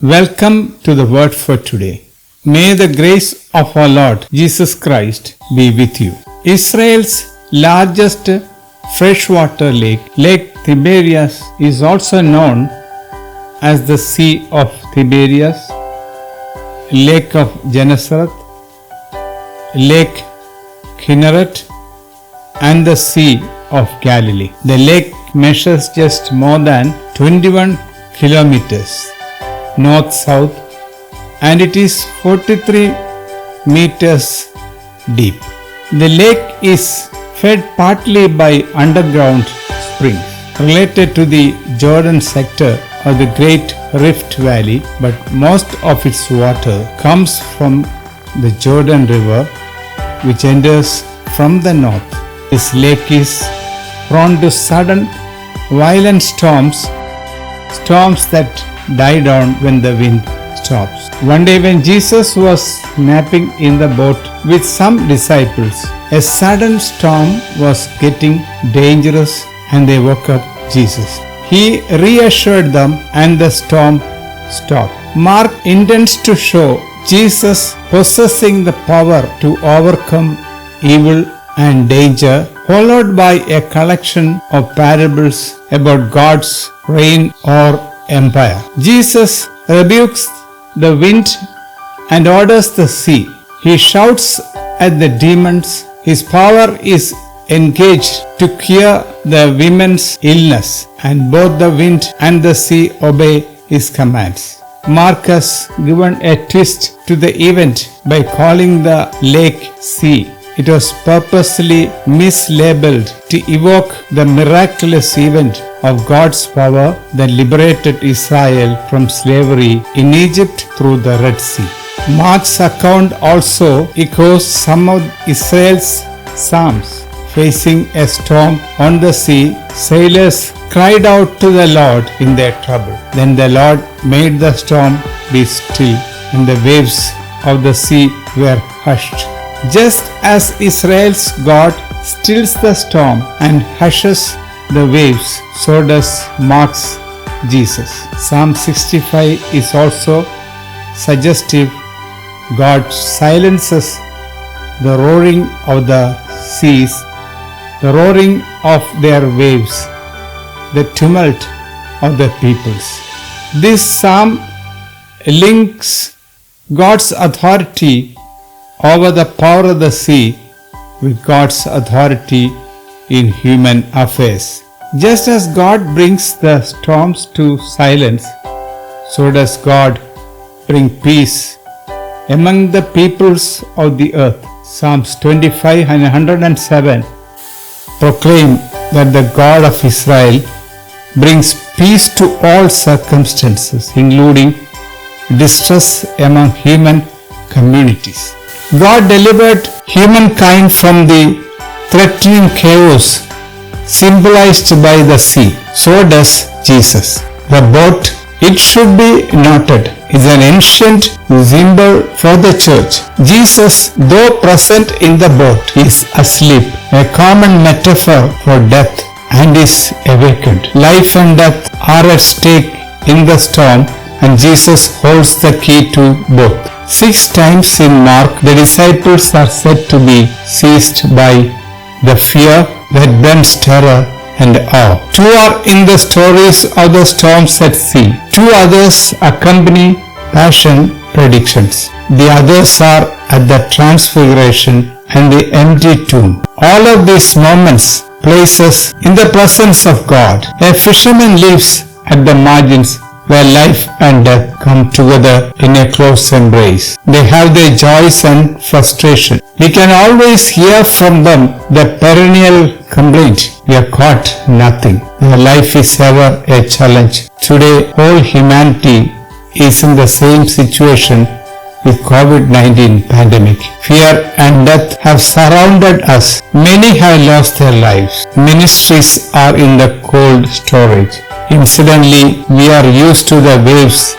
Welcome to the word for today. May the grace of our Lord Jesus Christ be with you. Israel's largest freshwater lake, Lake Tiberias, is also known as the Sea of Tiberias, Lake of Gennesaret, Lake Kinneret, and the Sea of Galilee. The lake measures just more than 21 kilometers north-south, and it is 43 meters deep. The lake is fed partly by underground springs related to the Jordan sector or the Great Rift Valley, but most of its water comes from the Jordan River, which enters from the north. This lake is prone to sudden, violent storms that die down when the wind stops. One day when Jesus was napping in the boat with some disciples, a sudden storm was getting dangerous and they woke up Jesus. He reassured them and the storm stopped. Mark intends to show Jesus possessing the power to overcome evil and danger, followed by a collection of parables about God's reign or empire. Jesus rebukes the wind and orders the sea. He shouts at the demons. His power is engaged to cure the women's illness, and both the wind and the sea obey his commands. Mark has given a twist to the event by calling the lake sea. It was purposely mislabeled to evoke the miraculous event of God's power that liberated Israel from slavery in Egypt through the Red Sea. Mark's account also echoes some of Israel's psalms. Facing a storm on the sea, sailors cried out to the Lord in their trouble. Then the Lord made the storm be still, and the waves of the sea were hushed. Just as Israel's God stills the storm and hushes the waves, so does Mark's Jesus. Psalm 65 is also suggestive. God silences the roaring of the seas, the roaring of their waves, the tumult of the peoples. This psalm links God's authority over the power of the sea with God's authority in human affairs. Just as God brings the storms to silence, so does God bring peace among the peoples of the earth. Psalms 25 and 107 proclaim that the God of Israel brings peace to all circumstances, including distress among human communities. God delivered humankind from the threatening chaos symbolized by the sea. So does Jesus. The boat, it should be noted, is an ancient symbol for the church. Jesus, though present in the boat, is asleep, a common metaphor for death, and is awakened. Life and death are at stake in the storm, and Jesus holds the key to both. 6 times in Mark, the disciples are said to be seized by the fear that blends terror and awe. 2 are in the stories of the storms at sea. 2 others accompany passion predictions. The others are at the transfiguration and the empty tomb. All of these moments place us in the presence of God. A fisherman lives at the margins where life and death come together in a close embrace. They have their joys and frustration. We can always hear from them the perennial complaint, we are caught nothing. Their life is ever a challenge. Today, whole humanity is in the same situation with COVID-19 pandemic. Fear and death have surrounded us. Many have lost their lives. Ministries are in the cold storage. Incidentally, we are used to the waves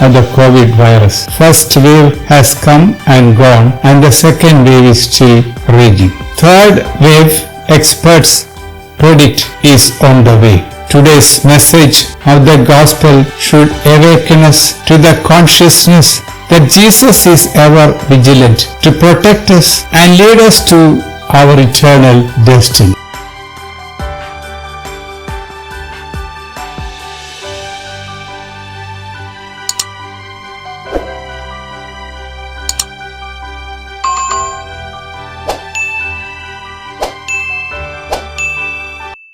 of the COVID virus. First wave has come and gone, and the second wave is still raging. Third wave, experts predict, is on the way. Today's message of the gospel should awaken us to the consciousness that Jesus is ever vigilant to protect us and lead us to our eternal destiny.